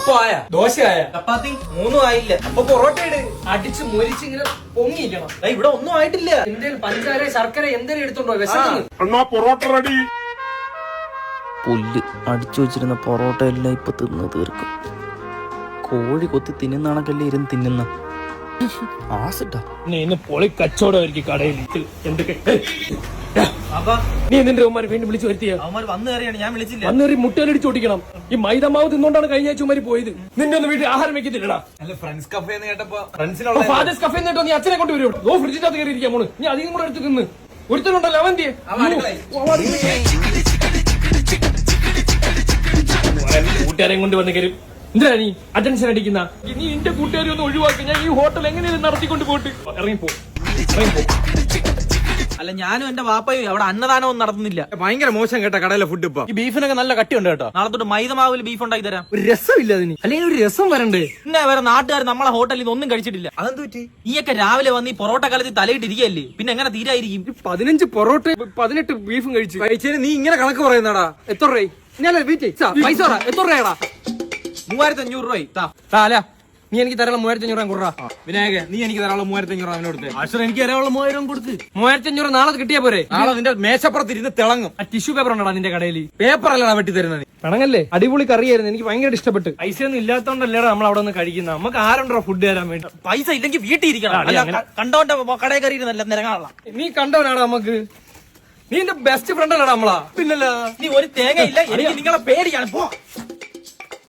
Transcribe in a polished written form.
അപ്പം ആയ, ദോശ ആയ, ചപ്പാത്തി 3 ആയില്ല. അപ്പൊ പൊറോട്ട ഇട്. അടിച്ച് മൊരിച്ച് ഇങ്ങനെ പൊങ്ങിക്കണം. ഇവിടെ ഒന്നും ആയിട്ടില്ല. എന്തേലും പഞ്ചാര ശർക്കര എന്തേലും എടുത്തോണ്ടോ വിശക്കുന്നു. എന്നാ പൊറോട്ട റെഡി. പുല്ല് അടിച്ചു വെച്ചിരുന്ന പൊറോട്ട എല്ലാം ഇപ്പൊ തിന്ന് തീർക്കും. കോഴി കൊത്തി തിന്നുന്നാണക്കല്ലേ ഇരുന്ന് തിന്നുന്ന ആസിട്ടാ. നീ ഇന്ന് പൊളി കച്ചവടമായിരിക്കും കടയിൽ. എന്തൊക്കെ നീ നിന്റെ ഉമ്മാരെ വീണ്ടും വിളിച്ചു വരുത്തിയ? അവന്മാർ വന്നു കയറിയാണ്, ഞാൻ വിളിച്ചില്ല. വന്നേറി മുട്ടയിലടിച്ച് ഓടിക്കണം. ഈ മൈദമാവ് തിന്നോണ്ടാണ് കഴിഞ്ഞ ആഴ്ച ഉമ്മാരി പോയത്. നിന്റെ ഒന്ന് വീട്ടിൽ ആഹാരം വെക്കത്തില്ലടാ. അല്ല, ഫ്രണ്ട്സ് കഫേ എന്ന് കേട്ടപ്പോ ഫ്രണ്ട്സിനുള്ള ഫാദേഴ്സ് കഫേ എന്നിട്ടോ നീ അച്ഛനെ കൊണ്ട് വരും. ഓ ഫ്രിഡ്ജിനകത്ത് കയറി ഇരിക്കാൻ പോണ്. നീ അധികം കൂടെ എടുത്ത് തിന്ന്. ഒരുത്തനുണ്ടല്ലോ അവന്തിയെ കൂട്ടുകാരെയും കൊണ്ട് വന്ന് കയറി. എന്തിനാ നീ അറ്റൻഷൻ അടിക്കുന്ന? നീ എന്റെ കൂട്ടുകാരെ ഒന്ന് ഒഴിവാക്കി. ഞാൻ ഈ ഹോട്ടൽ എങ്ങനെയാണ് നടത്തിക്കൊണ്ട് പോയിട്ട് ഇറങ്ങിപ്പോ. അല്ല, ഞാനും എന്റെ വാപ്പയും അവിടെ അന്നദാനവും നടത്തുന്നില്ല. ഭയങ്കര മോശം കേട്ടോ കടയിലെ ഫുഡ്. ഇപ്പൊ ഈ ബീഫിനൊക്കെ നല്ല കട്ടിയുണ്ട് കേട്ടോ. നാളെ തൊട്ട് മൈദമാവിൽ ബീഫ് ഉണ്ടാക്കി തരാം. ഒരു രസമില്ല അതിന്. അല്ലെങ്കിൽ ഒരു രസം വരണ്ടേ? പിന്നെ വേറെ നാട്ടുകാർ നമ്മളെ ഹോട്ടലിൽ നിന്ന് ഒന്നും കഴിച്ചിട്ടില്ല. അതെന്ത് പറ്റി? ഈയൊക്കെ രാവിലെ വന്ന് ഈ പൊറോട്ട കാലത്ത് തലയിട്ടിരിക്കല്ലേ, പിന്നെ എങ്ങനെ തീരായിരിക്കും? 15 പൊറോട്ട 18 ബീഫും കഴിച്ചതിന് നീ ഇങ്ങനെ കണക്ക് പറയുന്നടാ. എത്ര രൂപ? ഞാൻ പൈസ എത്ര രൂപയാടാ? 3500 രൂപ. അല്ല, നീ എനിക്ക് തരാനുള്ള 3500 കൊടുറാ. വിനായക, നീ എനിക്ക് തരാനുള്ള 3500 അവനോട്. അശ്വർ, എനിക്ക് തരാനുള്ള 1000 കൊടുത്ത്. 3500 നാളെ കിട്ടിയാ പോരെ? നാളെ നിന്റെ മേശപ്പുറത്ത് ഇരുന്ന് തിളങ്ങും. ആ ടിഷ്യൂ പേപ്പർ ഉണ്ടോ നിന്റെ കടയിൽ? പേപ്പർ അല്ലടാ വെട്ടി തരുന്നത്. പണങ്ങല്ലേ? അടിപൊളി കറിയായിരുന്നു, എനിക്ക് ഭയങ്കര ഇഷ്ടപ്പെട്ടു. പൈസ ഒന്നും ഇല്ലാത്തോണ്ടല്ലേടാ നമ്മൾ അവിടെ നിന്ന് കഴിക്കുന്നത്. നമുക്ക് ആരുണ്ടോ ഫുഡ് തരാൻ വേണ്ടി? പൈസ ഇല്ലെങ്കിൽ വീട്ടിൽ ഇരിക്കണം. കണ്ടോന്റെ കടയിൽ കയറി ഇരുന്നല്ല നിരങ്ങാനുള്ള. നീ കണ്ടവനാടാ നമുക്ക്. നീ എന്റെ ബെസ്റ്റ് ഫ്രണ്ട് അല്ലടാ നമ്മളാ. പിന്നല്ല, നീ ഒരു തേങ്ങ ഇല്ല. എനിക്ക് നിങ്ങളെ പേടിയാണ്. പോ.